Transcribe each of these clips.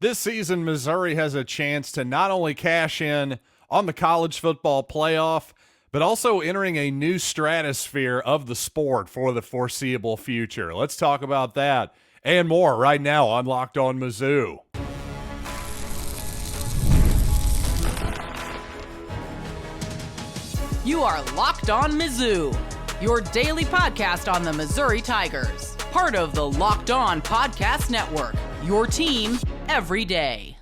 This season, Missouri has a chance to not only cash in on the college football playoff, but also entering a new stratosphere of the sport for the foreseeable future. Let's talk about that and more right now on Locked On Mizzou. You are Locked On Mizzou, your daily podcast on the Missouri Tigers. Part of the Locked On Podcast Network, your team every day.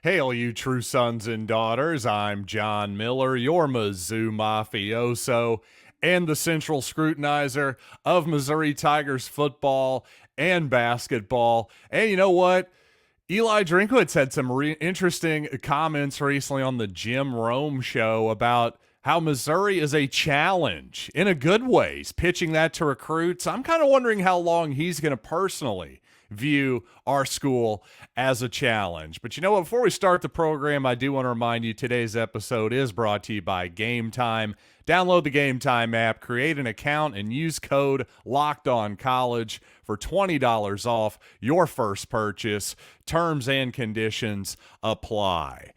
Hail, you true sons and daughters. I'm John Miller, your Mizzou mafioso and the central scrutinizer of Missouri Tigers football and basketball. And you know what? Eli Drinkwitz had some interesting comments recently on the Jim Rome show about how Missouri is a challenge in a good way. He's pitching that to recruits. I'm kind of wondering how long he's going to personally view our school as a challenge. But you know what? Before we start the program, I do want to remind you today's episode is brought to you by Gametime. Download the Gametime app, create an account, and use code LOCKEDONCollege for $20 off your first purchase. Terms and conditions apply.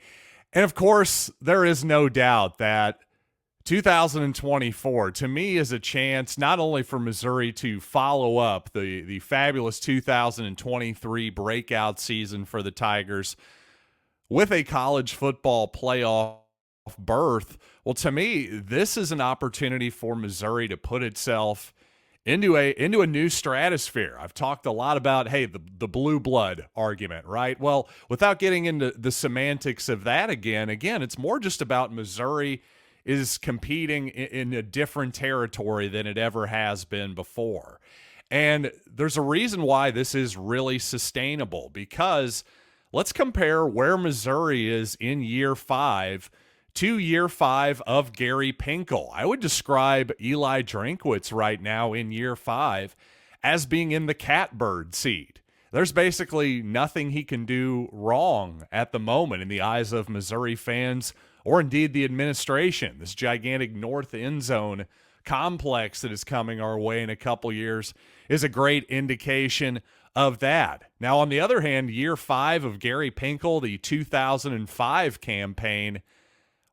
And of course, there is no doubt that 2024, to me, is a chance not only for Missouri to follow up the fabulous 2023 breakout season for the Tigers with a college football playoff berth. Well, to me, this is an opportunity for Missouri to put itself into a new stratosphere. I've talked a lot about, hey, the blue blood argument, right? Well, without getting into the semantics of that again, it's more just about Missouri is competing in a different territory than it ever has been before. And there's a reason why this is really sustainable, because let's compare where Missouri is in year 5 to year 5 of Gary Pinkel. I would describe Eli Drinkwitz right now in year 5 as being in the catbird seat. There's basically nothing he can do wrong at the moment in the eyes of Missouri fans, or indeed the administration. This gigantic north end zone complex that is coming our way in a couple years is a great indication of that. Now, on the other hand, year 5 of Gary Pinkel, the 2005 campaign,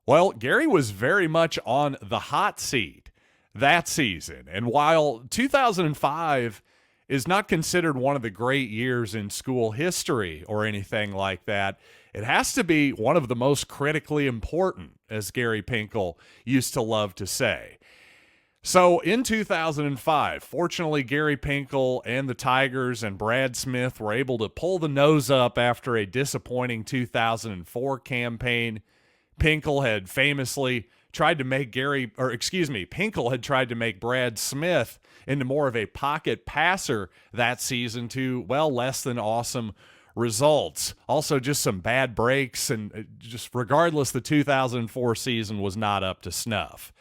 well, Gary was very much on the hot seat that season. And while 2005 is not considered one of the great years in school history or anything like that, it has to be one of the most critically important, as Gary Pinkel used to love to say. So in 2005, fortunately, Gary Pinkel and the Tigers and Brad Smith were able to pull the nose up after a disappointing 2004 campaign. Pinkel had famously tried to make Pinkel had tried to make Brad Smith into more of a pocket passer that season to, well, less than awesome results. Also, just some bad breaks, and just regardless, the 2004 season was not up to snuff.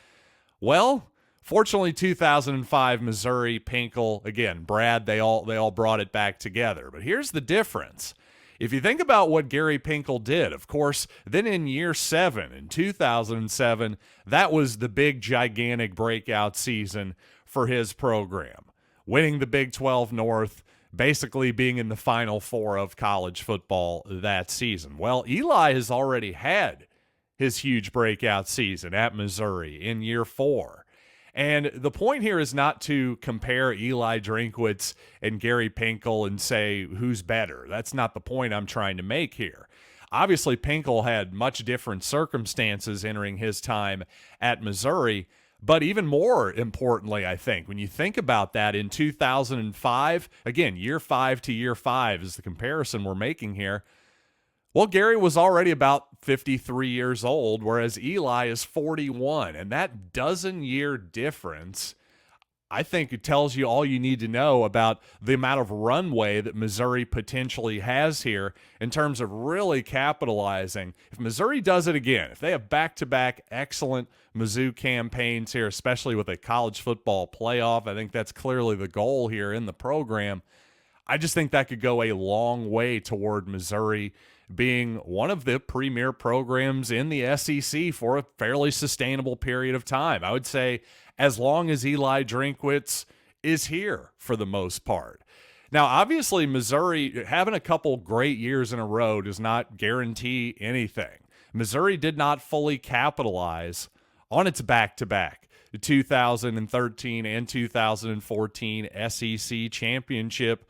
Well, fortunately, 2005 Missouri, Pinkel, again, Brad, they all brought it back together. But here's the difference. If you think about what Gary Pinkel did, of course, then in year 7, in 2007, that was the big, gigantic breakout season for his program, winning the Big 12 North, basically being in the Final Four of college football that season. Well, Eli has already had his huge breakout season at Missouri in year 4. And the point here is not to compare Eli Drinkwitz and Gary Pinkel and say who's better. That's not the point I'm trying to make here. Obviously, Pinkel had much different circumstances entering his time at Missouri, but even more importantly, I think, when you think about that, in 2005, again, year 5 to year 5 is the comparison we're making here. Well, Gary was already about 53 years old, whereas Eli is 41. And that dozen-year difference, I think it tells you all you need to know about the amount of runway that Missouri potentially has here in terms of really capitalizing. If Missouri does it again, if they have back-to-back excellent Mizzou campaigns here, especially with a college football playoff, I think that's clearly the goal here in the program. I just think that could go a long way toward Missouri being one of the premier programs in the SEC for a fairly sustainable period of time. I would say as long as Eli Drinkwitz is here for the most part. Now, obviously, Missouri having a couple great years in a row does not guarantee anything. Missouri did not fully capitalize on its back-to-back, the 2013 and 2014 SEC championship,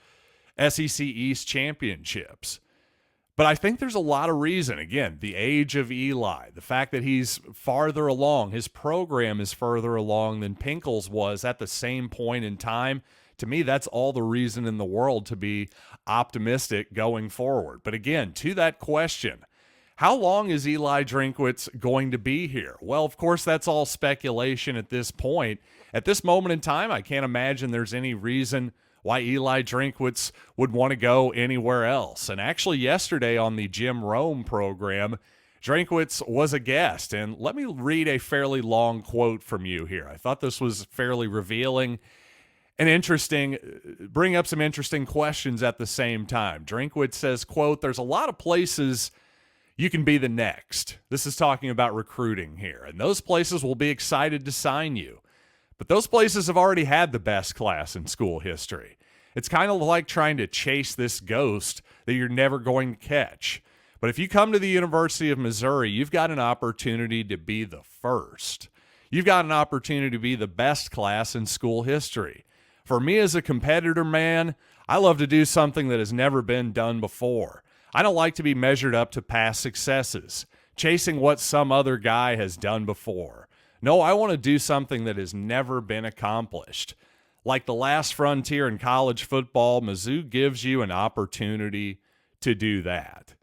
SEC East championships. But I think there's a lot of reason. Again, the age of Eli, the fact that he's farther along, his program is further along than Pinkel's was at the same point in time. To me, that's all the reason in the world to be optimistic going forward. But again, to that question, how long is Eli Drinkwitz going to be here? Well, of course, that's all speculation at this point. At this moment in time, I can't imagine there's any reason why Eli Drinkwitz would want to go anywhere else. And actually, yesterday on the Jim Rome program, Drinkwitz was a guest. And let me read a fairly long quote from you here. I thought this was fairly revealing and interesting, bring up some interesting questions at the same time. Drinkwitz says, quote, "There's a lot of places you can be the next." This is talking about recruiting here. "And those places will be excited to sign you. But those places have already had the best class in school history. It's kind of like trying to chase this ghost that you're never going to catch. But if you come to the University of Missouri, you've got an opportunity to be the first. You've got an opportunity to be the best class in school history. For me as a competitor, man, I love to do something that has never been done before. I don't like to be measured up to past successes, chasing what some other guy has done before. No, I want to do something that has never been accomplished. Like the last frontier in college football, Mizzou gives you an opportunity to do that."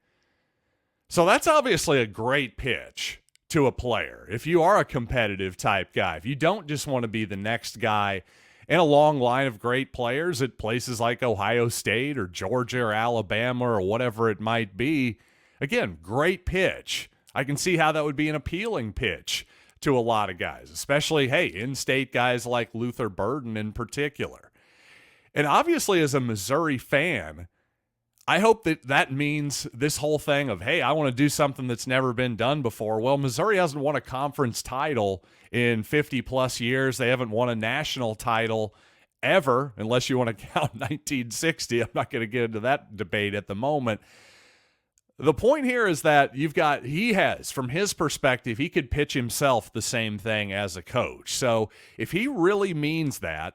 So that's obviously a great pitch to a player. If you are a competitive type guy, if you don't just want to be the next guy in a long line of great players at places like Ohio State or Georgia or Alabama or whatever it might be, again, great pitch. I can see how that would be an appealing pitch to a lot of guys, especially, hey, in-state guys like Luther Burden in particular. And obviously, as a Missouri fan, I hope that that means this whole thing of, hey, I want to do something that's never been done before. Well, Missouri hasn't won a conference title in 50-plus years. They haven't won a national title ever, unless you want to count 1960. I'm not going to get into that debate at the moment. The point here is that he has, from his perspective, he could pitch himself the same thing as a coach. So if he really means that,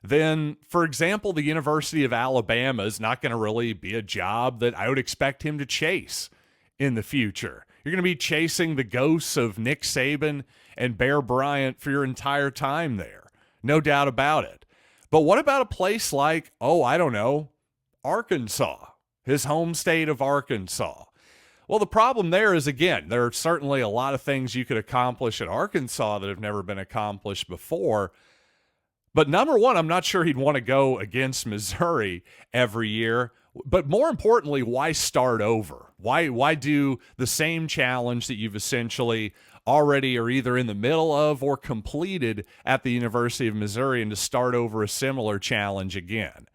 then, for example, the University of Alabama is not going to really be a job that I would expect him to chase in the future. You're going to be chasing the ghosts of Nick Saban and Bear Bryant for your entire time there. No doubt about it. But what about a place like, I don't know, Arkansas, his home state of Arkansas? Well, the problem there is, again, there are certainly a lot of things you could accomplish at Arkansas that have never been accomplished before. But number one, I'm not sure he'd want to go against Missouri every year. But more importantly, why start over? Why do the same challenge that you've essentially already are either in the middle of or completed at the University of Missouri and to start over a similar challenge again?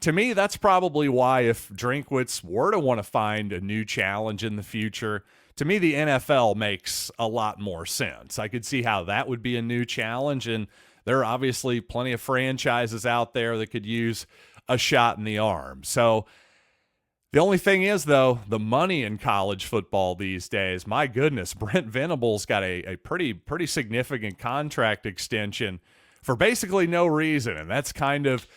To me, that's probably why, if Drinkwitz were to want to find a new challenge in the future, to me, the NFL makes a lot more sense. I could see how that would be a new challenge, and there are obviously plenty of franchises out there that could use a shot in the arm. So the only thing is, though, the money in college football these days, my goodness, Brent Venables got a pretty significant contract extension for basically no reason, and that's kind of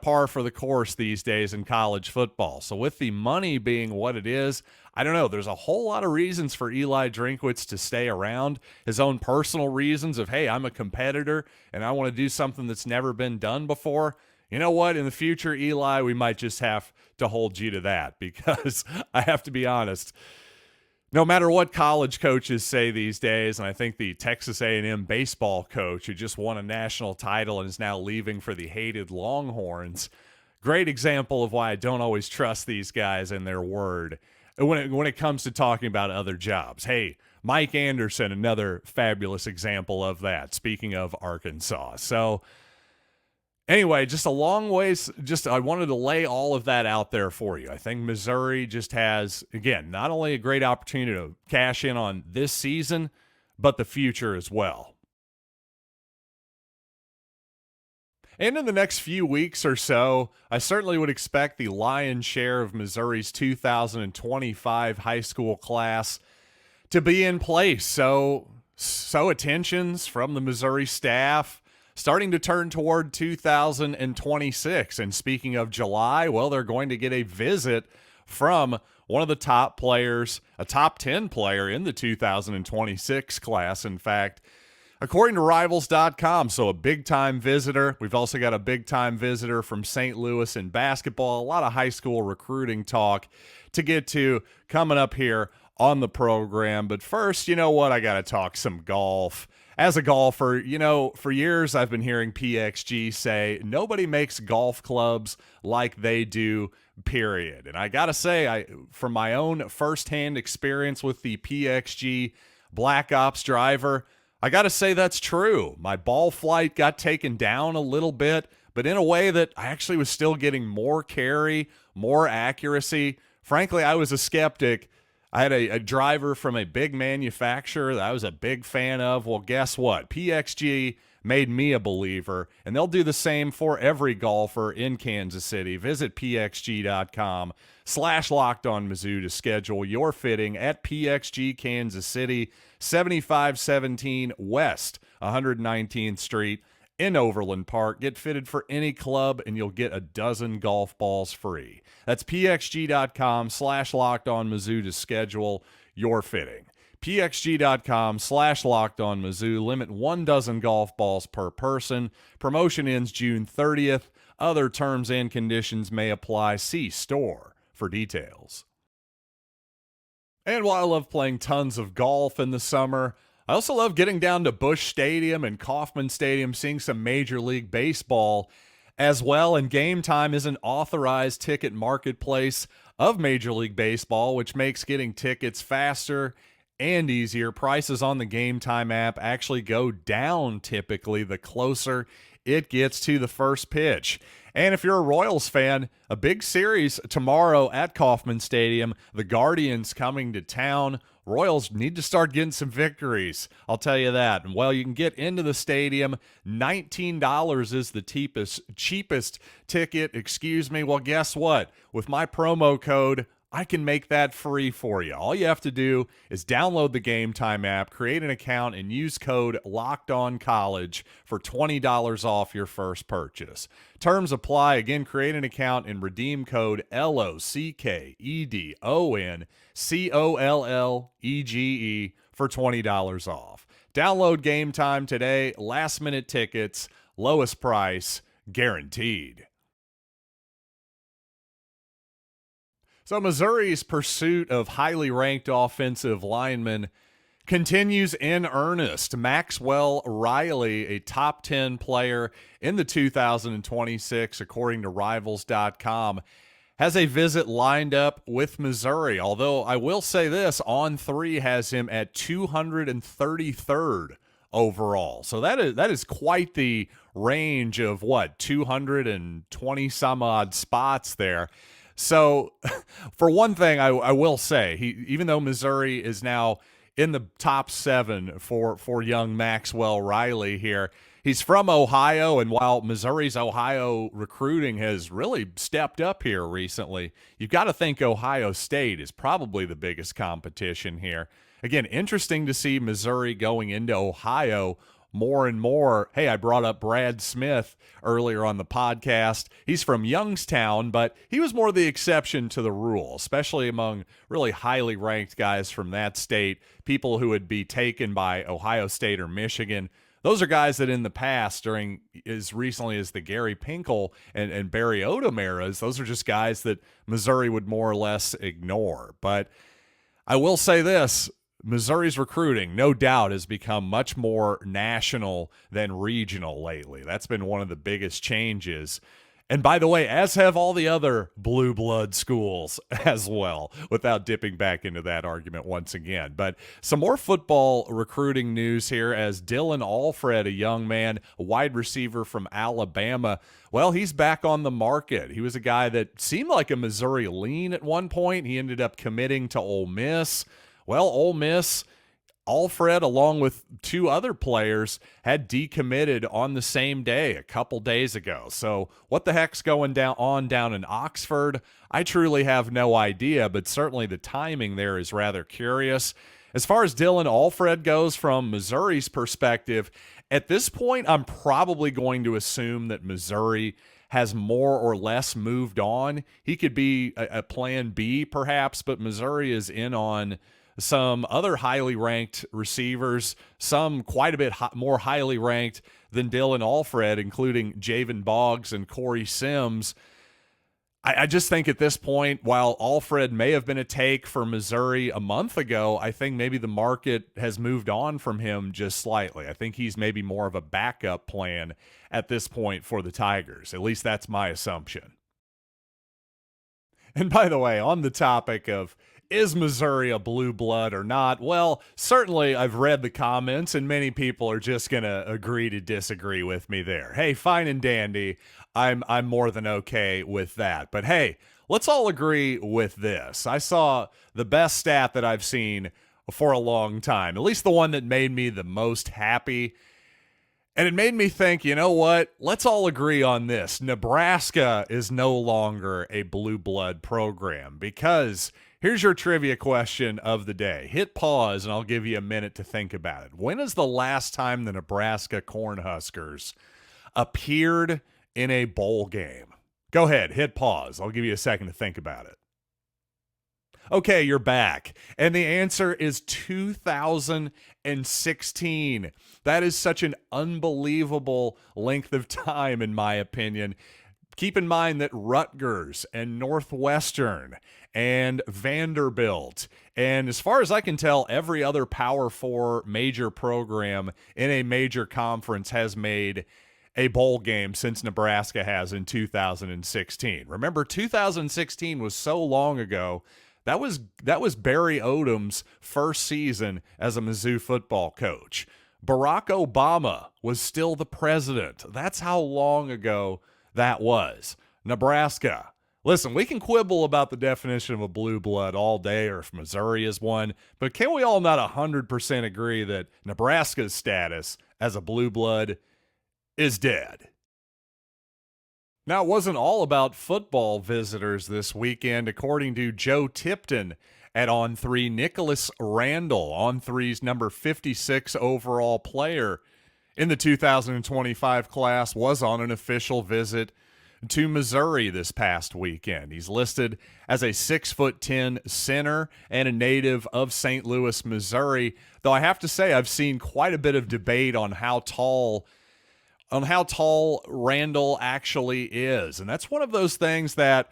par for the course these days in college football. So with the money being what it is, I don't know, there's a whole lot of reasons for Eli Drinkwitz to stay around. His own personal reasons of, hey, I'm a competitor and I want to do something that's never been done before. You know what? In the future, Eli, we might just have to hold you to that, because I have to be honest, no matter what college coaches say these days, and I think the Texas A&M baseball coach who just won a national title and is now leaving for the hated Longhorns, great example of why I don't always trust these guys and their word when it comes to talking about other jobs. Hey, Mike Anderson, another fabulous example of that, speaking of Arkansas. So anyway, just a long ways, I wanted to lay all of that out there for you. I think Missouri just has, again, not only a great opportunity to cash in on this season, but the future as well. And in the next few weeks or so, I certainly would expect the lion's share of Missouri's 2025 high school class to be in place. So attentions from the Missouri staff starting to turn toward 2026. And speaking of July, well, they're going to get a visit from one of the top players, a top 10 player in the 2026 class, in fact, according to Rivals.com. So a big-time visitor. We've also got a big-time visitor from St. Louis in basketball. A lot of high school recruiting talk to get to coming up here on the program. But first, you know what? I got to talk some golf. As a golfer, for years I've been hearing PXG say nobody makes golf clubs like they do, period. And I got to say, from my own firsthand experience with the PXG Black Ops driver, I got to say that's true. My ball flight got taken down a little bit, but in a way that I actually was still getting more carry, more accuracy. Frankly, I was a skeptic. I had a driver from a big manufacturer that I was a big fan of. Well, guess what? PXG made me a believer, and they'll do the same for every golfer in Kansas City. Visit pxg.com/LockedOnMizzou to schedule your fitting at PXG Kansas City, 7517 West 119th Street in Overland Park. Get fitted for any club, and you'll get a dozen golf balls free. That's pxg.com/LockedOnMizzou to schedule your fitting. pxg.com/LockedOnMizzou. Limit 1 dozen golf balls per person. Promotion ends June 30th. Other terms and conditions may apply. See store for details. And while I love playing tons of golf in the summer, I also love getting down to Busch Stadium and Kauffman Stadium, seeing some Major League Baseball as well. And Gametime is an authorized ticket marketplace of Major League Baseball, which makes getting tickets faster and easier. Prices on the Gametime app actually go down typically the closer it gets to the first pitch. And if you're a Royals fan, a big series tomorrow at Kauffman Stadium. The Guardians coming to town. Royals need to start getting some victories, I'll tell you that. And well, you can get into the stadium. $19 is the cheapest ticket. Well, guess what? With my promo code, I can make that free for you. All you have to do is download the Gametime app, create an account, and use code LOCKEDONCOLLEGE for $20 off your first purchase. Terms apply. Again, create an account and redeem code LOCKEDONCOLLEGE for $20 off. Download Gametime today. Last-minute tickets, lowest price, guaranteed. So Missouri's pursuit of highly ranked offensive linemen continues in earnest. Maxwell Riley, a top 10 player in the 2026, according to Rivals.com, has a visit lined up with Missouri. Although I will say this, On3 has him at 233rd overall. So that is quite the range of 220 some odd spots there. So, for one thing, I will say, even though Missouri is now in the top 7 for young Maxwell Riley here, he's from Ohio, and while Missouri's Ohio recruiting has really stepped up here recently, you've got to think Ohio State is probably the biggest competition here. Again, interesting to see Missouri going into Ohio more and more. Hey, I brought up Brad Smith earlier on the podcast. He's from Youngstown, but he was more the exception to the rule, especially among really highly ranked guys from that state, people who would be taken by Ohio State or Michigan. Those are guys that in the past, during as recently as the Gary Pinkel and Barry Odom eras, those are just guys that Missouri would more or less ignore. But I will say this, Missouri's recruiting, no doubt, has become much more national than regional lately. That's been one of the biggest changes. And by the way, as have all the other blue blood schools as well, without dipping back into that argument once again. But some more football recruiting news here as Dillon Alfred, a young man, a wide receiver from Alabama, well, he's back on the market. He was a guy that seemed like a Missouri lean at one point. He ended up committing to Ole Miss. Well, Ole Miss Alfred, along with two other players, had decommitted on the same day a couple days ago. So what the heck's going down in Oxford? I truly have no idea, but certainly the timing there is rather curious. As far as Dillon Alfred goes from Missouri's perspective, at this point, I'm probably going to assume that Missouri has more or less moved on. He could be a plan B perhaps, but Missouri is in on some other highly ranked receivers, some quite a bit more highly ranked than Dillon Alfred, including Javen Boggs and Corey Sims. I just think at this point, while Alfred may have been a take for Missouri a month ago, I think maybe the market has moved on from him just slightly. I think he's maybe more of a backup plan at this point for the Tigers. At least that's my assumption. And by the way, on the topic of is Missouri a blue blood or not? Well, certainly I've read the comments and many people are just going to agree to disagree with me there. Hey, fine and dandy. I'm more than okay with that. But hey, let's all agree with this. I saw the best stat that I've seen for a long time, at least the one that made me the most happy. And it made me think, you know what? Let's all agree on this. Nebraska is no longer a blue blood program because here's your trivia question of the day. Hit pause and I'll give you a minute to think about it. When is the last time the Nebraska Cornhuskers appeared in a bowl game? Go ahead, hit pause. I'll give you a second to think about it. Okay, you're back. And the answer is 2016. That is such an unbelievable length of time, in my opinion. Keep in mind that Rutgers and Northwestern and Vanderbilt, and as far as I can tell, every other Power 4 major program in a major conference has made a bowl game since Nebraska has in 2016. Remember, 2016 was so long ago. That was Barry Odom's first season as a Mizzou football coach. Barack Obama was still the president. That's how long ago that was. Nebraska. Listen, we can quibble about the definition of a blue blood all day or if Missouri is one, but can we all not 100% agree that Nebraska's status as a blue blood is dead? Now, it wasn't all about football visitors this weekend. According to Joe Tipton at On3, Nicholas Randall, On3's number 56 overall player in the 2025 class, was on an official visit to Missouri this past weekend. He's listed as a 6'10" center and a native of St. Louis, Missouri, though I have to say I've seen quite a bit of debate on how tall Randall actually is. And that's one of those things that,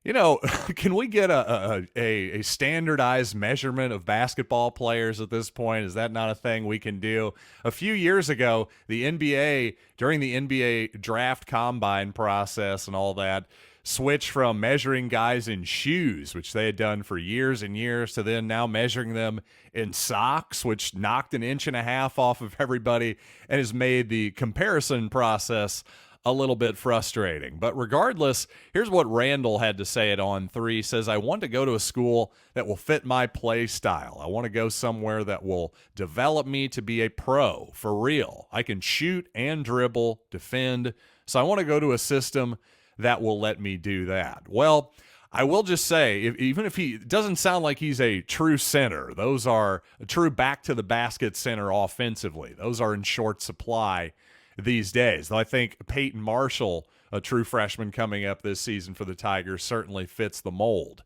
you know, can we get a standardized measurement of basketball players at this point? Is that not a thing we can do? A few years ago, the NBA, during the NBA draft combine process and all that, switched from measuring guys in shoes, which they had done for years and years, to then now measuring them in socks, which knocked an inch and a half off of everybody and has made the comparison process a little bit frustrating. But regardless, here's what Randall had to say at On3. He says, I want to go to a school that will fit my play style. I want to go somewhere that will develop me to be a pro for real. I can shoot and dribble, defend. So I want to go to a system that will let me do that. Well, I will just say, even if he doesn't sound like he's a true center, those are a true back to the basket center offensively. Those are in short supply these days. Though I think Peyton Marshall, a true freshman coming up this season for the Tigers, certainly fits the mold.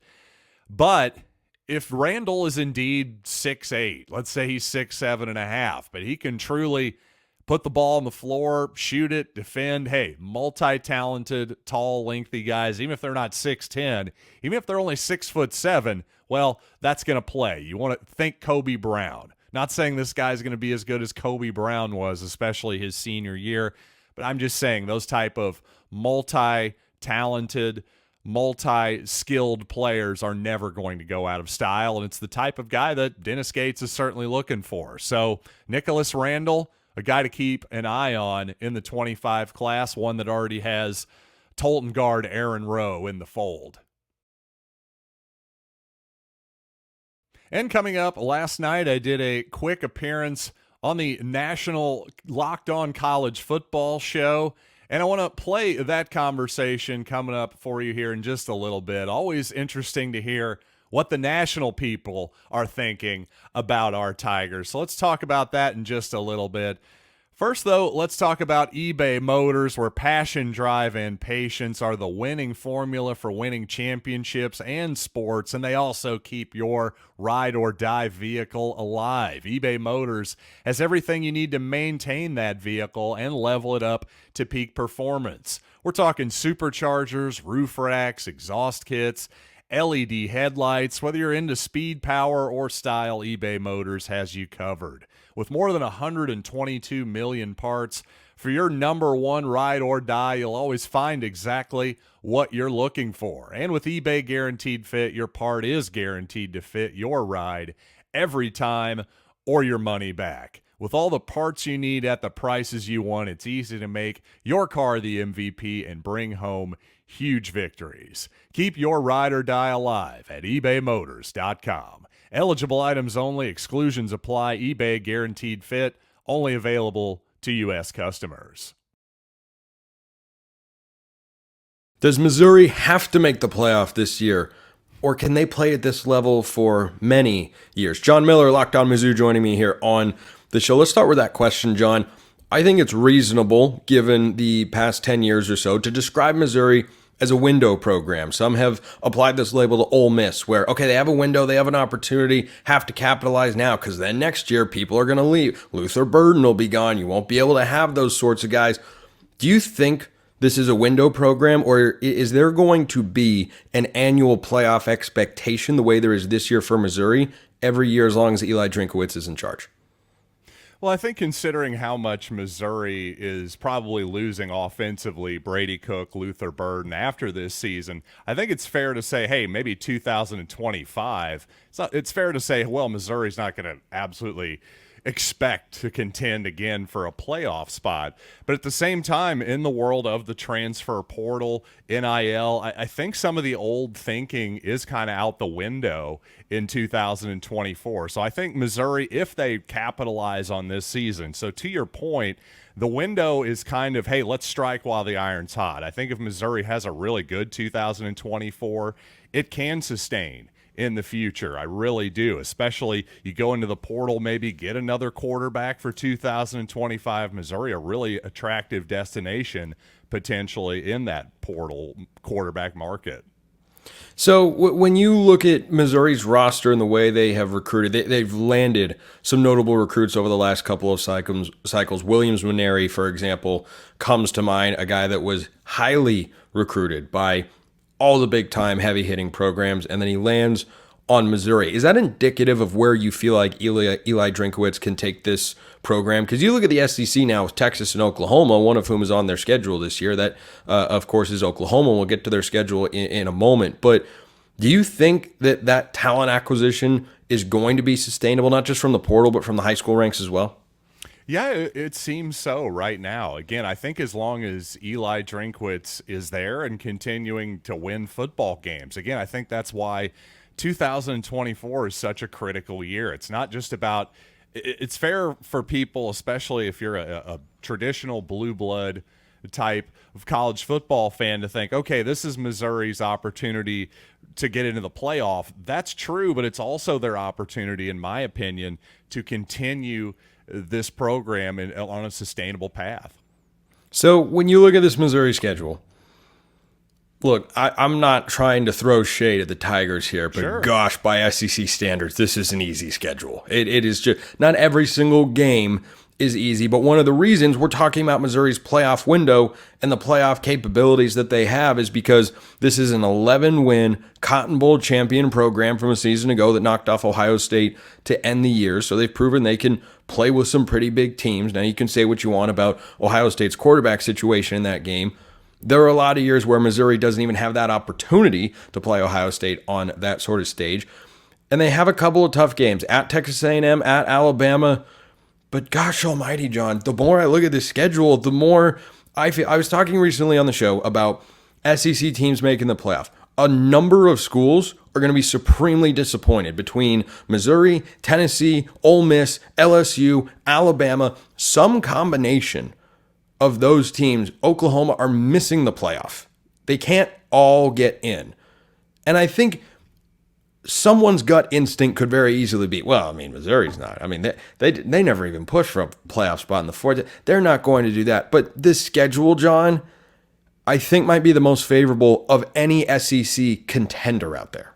But if Randall is indeed 6'8", let's say he's 6'7.5", but he can truly put the ball on the floor, shoot it, defend. Hey, multi-talented, tall, lengthy guys, even if they're not 6'10", even if they're only 6'7", well, that's going to play. You want to think Kobe Brown. Not saying this guy's going to be as good as Kobe Brown was, especially his senior year, but I'm just saying those type of multi-talented, multi-skilled players are never going to go out of style, and it's the type of guy that Dennis Gates is certainly looking for. So Nicholas Randall, a guy to keep an eye on in the 25 class, one that already has Tolton guard Aaron Rowe in the fold. And coming up, last night I did a quick appearance on the national Locked On College Football show, and I want to play that conversation coming up for you here in just a little bit. Always interesting to hear what the national people are thinking about our Tigers. So let's talk about that in just a little bit. First, though, let's talk about eBay Motors, where passion, drive, and patience are the winning formula for winning championships and sports, and they also keep your ride-or-die vehicle alive. eBay Motors has everything you need to maintain that vehicle and level it up to peak performance. We're talking superchargers, roof racks, exhaust kits, LED headlights. Whether you're into speed, power, or style, eBay Motors has you covered. With more than 122 million parts, for your number one ride or die, you'll always find exactly what you're looking for. And with eBay Guaranteed Fit, your part is guaranteed to fit your ride every time or your money back. With all the parts you need at the prices you want, it's easy to make your car the MVP and bring home huge victories. Keep your ride or die alive at ebaymotors.com. Eligible items only. Exclusions apply. eBay Guaranteed Fit. Only available to U.S. customers. Does Missouri have to make the playoff this year, or can they play at this level for many years? John Miller, Locked On Mizzou, joining me here on the show. Let's start with that question, John. I think it's reasonable, given the past 10 years or so, to describe Missouri as a window program. Some have applied this label to Ole Miss, where, okay, they have a window, they have an opportunity, have to capitalize now, because then next year people are going to leave. Luther Burden will be gone. You won't be able to have those sorts of guys. Do you think this is a window program, or is there going to be an annual playoff expectation the way there is this year for Missouri every year as long as Eli Drinkwitz is in charge? Well, I think considering how much Missouri is probably losing offensively, Brady Cook, Luther Burden after this season, I think it's fair to say, hey, maybe 2025. It's fair to say, well, Missouri's not going to absolutely expect to contend again for a playoff spot. But at the same time, in the world of the transfer portal, NIL, I think some of the old thinking is kind of out the window in 2024. So I think Missouri, if they capitalize on this season, so to your point, the window is kind of, hey, let's strike while the iron's hot. I think if Missouri has a really good 2024, it can sustain in the future. I really do. Especially you go into the portal, maybe get another quarterback for 2025. Missouri, a really attractive destination potentially in that portal quarterback market. So when you look at Missouri's roster and the way they have recruited, they've landed some notable recruits over the last couple of cycles. Williams Nwaneri, for example, comes to mind, a guy that was highly recruited by all the big-time heavy-hitting programs, and then he lands on Missouri. Is that indicative of where you feel like Eli Drinkwitz can take this program? Because you look at the SEC now with Texas and Oklahoma, one of whom is on their schedule this year. That, of course, is Oklahoma. We'll get to their schedule in a moment. But do you think that talent acquisition is going to be sustainable, not just from the portal, but from the high school ranks as well? Yeah, it seems so right now. Again, I think as long as Eli Drinkwitz is there and continuing to win football games, again, I think that's why 2024 is such a critical year. It's not just about – it's fair for people, especially if you're a traditional blue blood type of college football fan, to think, okay, this is Missouri's opportunity to get into the playoff. That's true, but it's also their opportunity, in my opinion, to continue – this program on a sustainable path. So when you look at this Missouri schedule, look, I'm not trying to throw shade at the Tigers here, but sure, gosh, by SEC standards, this is an easy schedule. It is just not every single game is easy, but one of the reasons we're talking about Missouri's playoff window and the playoff capabilities that they have is because this is an 11-win Cotton Bowl champion program from a season ago that knocked off Ohio State to end the year. So they've proven they can play with some pretty big teams. Now you can say what you want about Ohio State's quarterback situation in that game. There are a lot of years where Missouri doesn't even have that opportunity to play Ohio State on that sort of stage. And they have a couple of tough games at Texas A&M, at Alabama. But gosh almighty, John, the more I look at this schedule, the more I feel. I was talking recently on the show about SEC teams making the playoff. a number of schools are going to be supremely disappointed between Missouri, Tennessee, Ole Miss, LSU, Alabama, some combination of those teams. Oklahoma are missing the playoff. They can't all get in. And I think someone's gut instinct could very easily be, well, I mean, Missouri's not. I mean, they never even pushed for a playoff spot in the fourth. They're not going to do that. But this schedule, John, I think might be the most favorable of any SEC contender out there.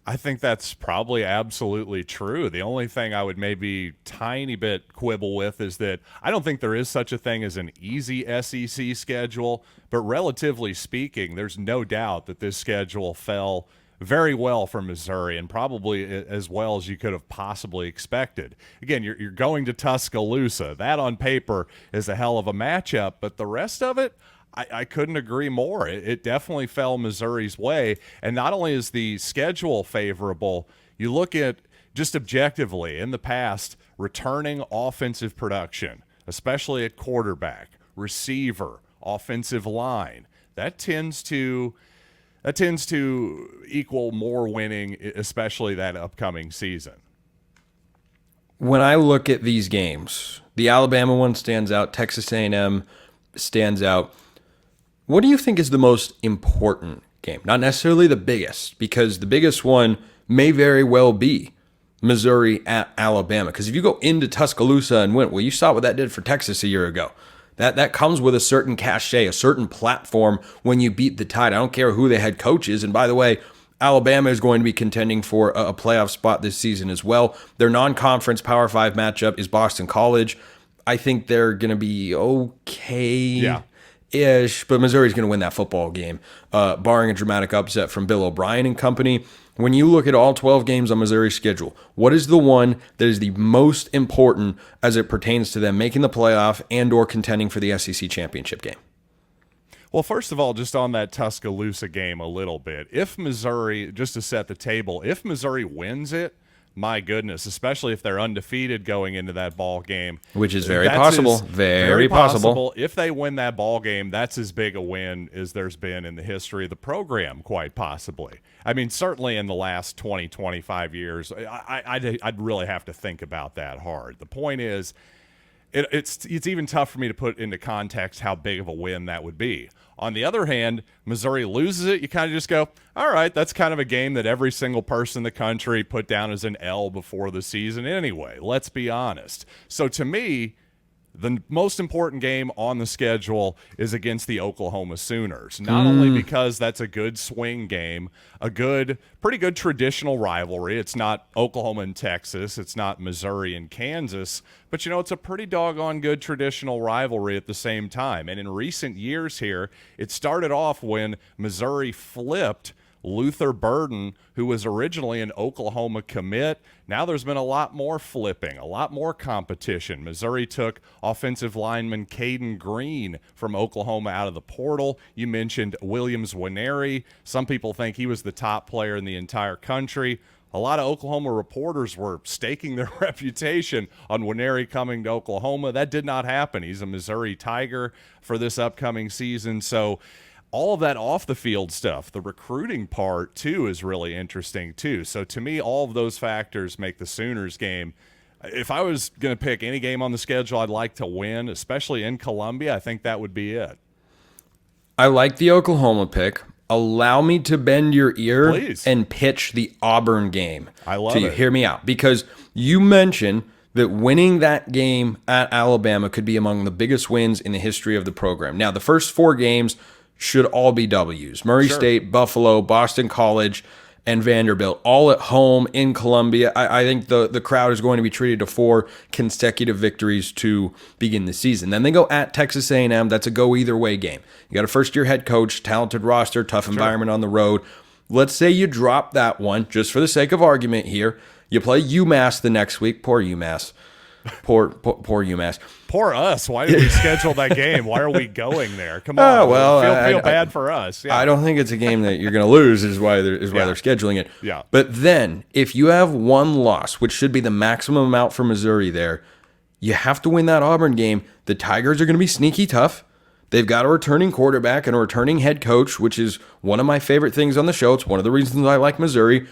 I think that's probably absolutely true. The only thing I would maybe tiny bit quibble with is that I don't think there is such a thing as an easy SEC schedule, but relatively speaking, there's no doubt that this schedule fell very well for Missouri, and probably as well as you could have possibly expected. Again, you're going to Tuscaloosa. That on paper is a hell of a matchup, but the rest of it, I couldn't agree more. It definitely fell Missouri's way. And not only is the schedule favorable, you look at just objectively in the past, returning offensive production, especially at quarterback, receiver, offensive line, that tends to equal more winning, especially that upcoming season. When I look at these games, the Alabama one stands out, Texas A&M stands out. What do you think is the most important game? Not necessarily the biggest, because the biggest one may very well be Missouri at Alabama. Because if you go into Tuscaloosa and win, well, you saw what that did for Texas a year ago. That comes with a certain cachet, a certain platform when you beat the Tide. I don't care who the head coach is. And by the way, Alabama is going to be contending for a playoff spot this season as well. Their non-conference Power 5 matchup is Boston College. I think they're going to be okay-ish, but Missouri's going to win that football game, barring a dramatic upset from Bill O'Brien and company. When you look at all 12 games on Missouri's schedule, what is the one that is the most important as it pertains to them making the playoff and or contending for the SEC championship game? Well, first of all, just on that Tuscaloosa game a little bit, if Missouri, just to set the table, if Missouri wins it, my goodness, especially if they're undefeated going into that ball game. Which is very possible. Very possible. If they win that ball game, that's as big a win as there's been in the history of the program, quite possibly. I mean, certainly in the last 20, 25 years, I'd really have to think about that hard. The point is, it's even tough for me to put into context how big of a win that would be. On the other hand, Missouri loses it, you kind of just go, all right, that's kind of a game that every single person in the country put down as an L before the season anyway. Let's be honest. So to me, the most important game on the schedule is against the Oklahoma Sooners, not only because that's a good swing game, a pretty good traditional rivalry. It's not Oklahoma and Texas. It's not Missouri and Kansas. But, it's a pretty doggone good traditional rivalry at the same time. And in recent years here, it started off when Missouri flipped Luther Burden, who was originally an Oklahoma commit. Now there's been a lot more flipping, a lot more competition. Missouri took offensive lineman Caden Green from Oklahoma out of the portal. You mentioned Williams-Nwaneri. Some people think he was the top player in the entire country. A lot of Oklahoma reporters were staking their reputation on Nwaneri coming to Oklahoma. That did not happen. He's a Missouri Tiger for this upcoming season. So all of that off the field stuff, the recruiting part too, is really interesting too. So to me, all of those factors make the Sooners game. If I was going to pick any game on the schedule I'd like to win, especially in Columbia, I think that would be it. I like the Oklahoma pick. Allow me to bend your ear Please. And pitch the Auburn game. I love to you. it. Hear me out, because you mentioned that winning that game at Alabama could be among the biggest wins in the history of the program. Now, the first 4 games should all be W's. Murray State, Buffalo, Boston College, and Vanderbilt, all at home in Columbia. I think the crowd is going to be treated to 4 consecutive victories to begin the season. Then they go at Texas A&M. That's a go-either-way game. You got a first-year head coach, talented roster, tough environment on the road. Let's say you drop that one, just for the sake of argument here. You play UMass the next week. Poor UMass. Poor UMass. Poor us. Why did we schedule that game? Why are we going there? Come on. Feel bad for us. Yeah. I don't think it's a game that you're going to lose is why they're scheduling it. Yeah. But then if you have one loss, which should be the maximum amount for Missouri there, you have to win that Auburn game. The Tigers are going to be sneaky tough. They've got a returning quarterback and a returning head coach, which is one of my favorite things on the show. It's one of the reasons I like Missouri.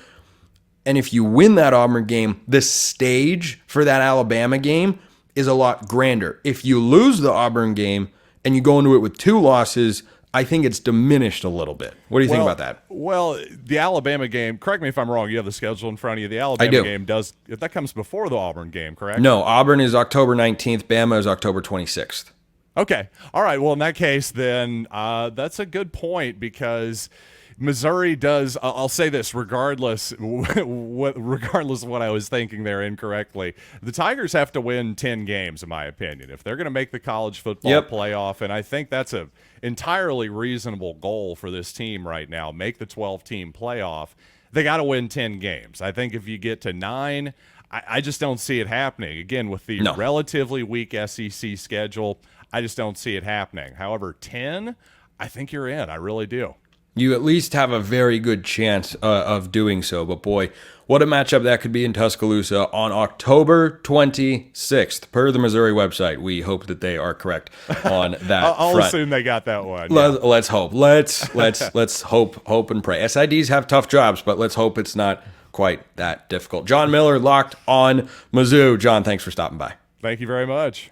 And if you win that Auburn game, the stage for that Alabama game is a lot grander. If you lose the Auburn game and you go into it with 2 losses, I think it's diminished a little bit. What do you think about that? Well, the Alabama game, correct me if I'm wrong, you have the schedule in front of you. The Alabama game that comes before the Auburn game, correct? No, Auburn is October 19th, Bama is October 26th. Okay. All right. Well, in that case, then that's a good point because Missouri does. I'll say this, regardless of what I was thinking there incorrectly, the Tigers have to win 10 games, in my opinion, if they're going to make the college football playoff. And I think that's a entirely reasonable goal for this team right now. Make the 12-team playoff. They got to win 10 games. I think if you get to 9, I just don't see it happening. Again, with the relatively weak SEC schedule, I just don't see it happening. However, 10, I think you're in. I really do. You at least have a very good chance of doing so. But boy, what a matchup that could be in Tuscaloosa on October 26th. Per the Missouri website, we hope that they are correct on that I'll front. assume they got that one. Let's hope. Let's hope and pray. SIDs have tough jobs, but let's hope it's not quite that difficult. John Miller, Locked On Mizzou. John, thanks for stopping by. Thank you very much.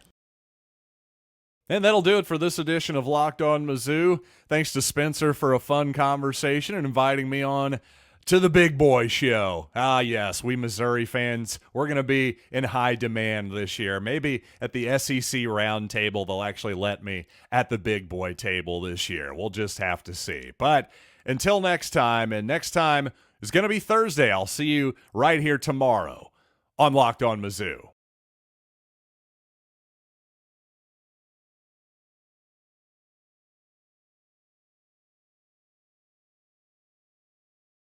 And that'll do it for this edition of Locked On Mizzou. Thanks to Spencer for a fun conversation and inviting me on to the Big Boy Show. Ah, yes, we Missouri fans, we're going to be in high demand this year. Maybe at the SEC round table, they'll actually let me at the Big Boy table this year. We'll just have to see. But until next time, and next time is going to be Thursday. I'll see you right here tomorrow on Locked On Mizzou.